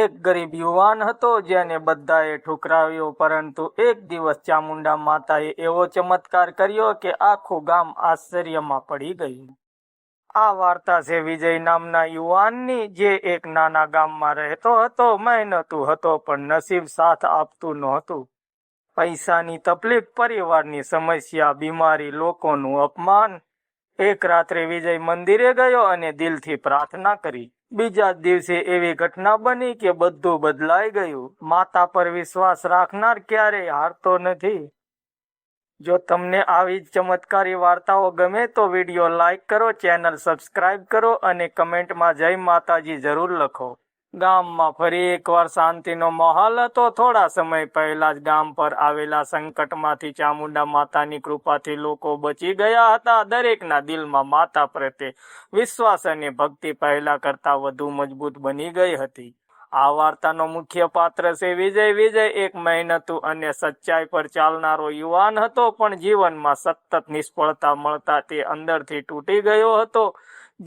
એક ગરીબ યુવાન હતો જેને બધાએ ઠુકરાવ્યો, પરંતુ એક દિવસ ચામુંડા માતાએ એવો ચમત્કાર કર્યો કે આખું ગામ આશ્ચર્યમાં પડી ગયું. આ વાર્તા છે વિજય નામના યુવાનની, જે એક નાના ગામમાં રહેતો હતો. મહેનતુ હતો પણ નસીબ સાથ આપતું નહોતું. પૈસાની તકલીફ, પરિવારની સમસ્યા, બીમારી, લોકોનું અપમાન. એક રાત્રે વિજય મંદિરે ગયો અને દિલથી પ્રાર્થના કરી. બીજા દિવસે એવી ઘટના બની કે બધું બદલાઈ ગયું. માતા પર વિશ્વાસ રાખનાર ક્યારેય હારતો નથી. જો તમને આવી જ ચમત્કારી વાર્તાઓ ગમે તો વિડીયો લાઈક કરો, ચેનલ સબસ્ક્રાઈબ કરો અને કમેન્ટમાં જય માતાજી જરૂર લખો. ગામમાં ફરી એકવાર શાંતિનો માહોલ હતો. થોડા સમય પહેલા જ ગામ પર આવેલા સંકટમાંથી ચામુંડા માતાની કૃપાથી લોકો બચી ગયા હતા. દરેકના દિલમાં માતા પ્રત્યે વિશ્વાસ અને ભક્તિ પહેલા કરતા વધુ મજબૂત બની ગઈ હતી. આ વાર્તાનો મુખ્ય પાત્ર છે વિજય. વિજય એક મહેનતુ અને સચ્ચાઈ પર ચાલનારો યુવાન હતો, પણ જીવનમાં સતત નિષ્ફળતા મળતા તે અંદરથી તૂટી ગયો હતો.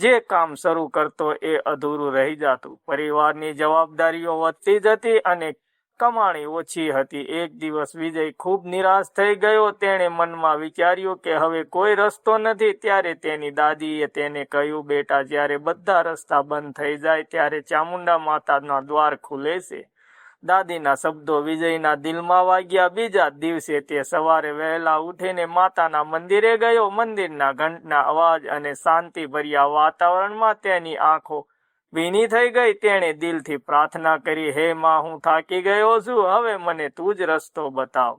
જે કામ શરૂ કરતો એ અધૂરું રહી જતું. પરિવારની જવાબદારીઓ વધતી જતી અને કમાણી ઓછી હતી. એક દિવસ વિજય ખૂબ નિરાશ થઈ ગયો. તેણે મનમાં વિચાર્યું કે હવે કોઈ રસ્તો નથી. ત્યારે તેની દાદીએ તેને કહ્યું, બેટા, જ્યારે બધા રસ્તા બંધ થઈ જાય ત્યારે ચામુંડા માતાના દ્વાર ખુલે છે. દાદીના શબ્દો વિજયના દિલમાં વાગ્યા. બીજા દિવસે તે સવારે વહેલા ઉઠીને માતાના મંદિરે ગયો. મંદિરના ઘંટના અવાજ અને શાંતિભર્યા વાતાવરણમાં તેની આંખો ભીની થઈ ગઈ. તેણે દિલથી પ્રાર્થના કરી, હે માં, હું થાકી ગયો છું, હવે મને તું જ રસ્તો બતાવ.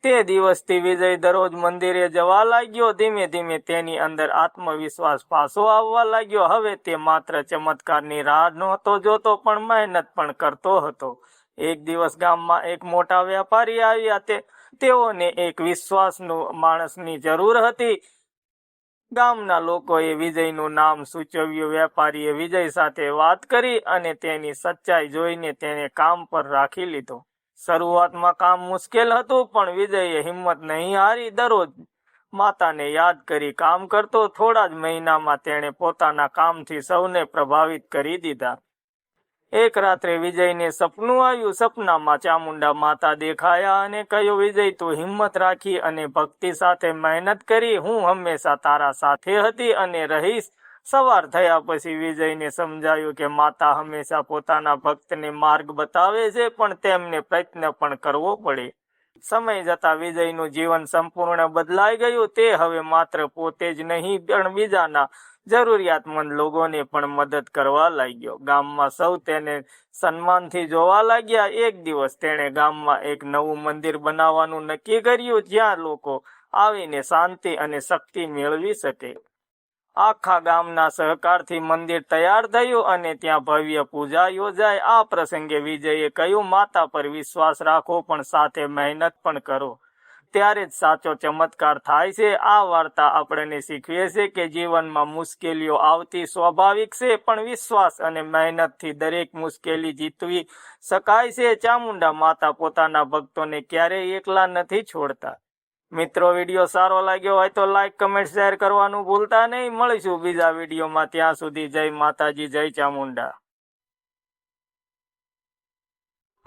તે દિવસથી વિજય દરરોજ મંદિરે જવા લાગ્યો. ધીમે ધીમે તેની અંદર આત્મવિશ્વાસ પાછો આવવા લાગ્યો. હવે તે માત્ર ચમત્કારની રાહ નહોતો જોતો, પણ મહેનત પણ કરતો હતો. એક દિવસ ગામમાં એક મોટા વેપારી આવ્યા. તેઓને એક વિશ્વાસનું માણસની જરૂર હતી. ગામના લોકોએ વિજયનું નામ સૂચવ્યું. વેપારીએ વિજય સાથે વાત કરી અને તેની સચ્ચાઈ જોઈને તેને કામ પર રાખી લીધો. શરૂઆતમાં કામ મુશ્કેલ હતું, પણ વિજયે હિંમત નહીં હારી. દરરોજ માતાને યાદ કરી કામ કરતો. થોડા જ મહિનામાં તેણે પોતાના કામથી સૌને પ્રભાવિત કરી દીધા. એક રાત્રે વિજયને સપનું આવ્યું. સપનામાં ચામુંડા માતા દેખાયા અને કહ્યું, વિજય, તું હિંમત રાખી અને ભક્તિ સાથે મહેનત કરી. હું હંમેશા તારા સાથે હતી અને રહીશ. સવાર થયા પછી વિજયને સમજાયું કે માતા હંમેશા પોતાના ભક્તને માર્ગ બતાવે છે, પણ તેમને પ્રયત્ન પણ કરવો પડે. સમય જતા વિજયનું જીવન સંપૂર્ણ બદલાઈ ગયું. તે હવે માત્ર પોતે જ નહીં, પણ બીજાના જરૂરિયાતમંદ લોકોને પણ મદદ કરવા લાગ્યો. ગામમાં સૌ તેને સન્માનથી જોવા લાગ્યા. એક દિવસ તેણે ગામમાં એક નવું મંદિર બનાવવાનું નક્કી કર્યું, જ્યાં લોકો આવીને શાંતિ અને શક્તિ મેળવી શકે. આખા ગામના સહકારથી મંદિર તૈયાર થયું અને ત્યાં ભવ્ય પૂજા યોજાઈ. આ પ્રસંગે વિજયે કહ્યું, માતા પર વિશ્વાસ રાખો, પણ સાથે મહેનત પણ કરો. ત્યારે જ સાચો ચમત્કાર થાય છે. આ વાર્તા આપણને શીખવે છે કે જીવનમાં મુશ્કેલીઓ આવતી સ્વાભાવિક છે, પણ વિશ્વાસ અને મહેનતથી દરેક મુશ્કેલી જીતવી શકાય છે. ચામુંડા માતા પોતાના ભક્તોને ક્યારેય એકલા નથી છોડતા. મિત્રો, વિડીયો સારો લાગ્યો હોય તો લાઈક, કમેન્ટ, શેર કરવાનું ભૂલતા નહીં. મળીશું બીજા વિડીયોમાં. ત્યાં સુધી જય માતાજી, જય ચામુંડા.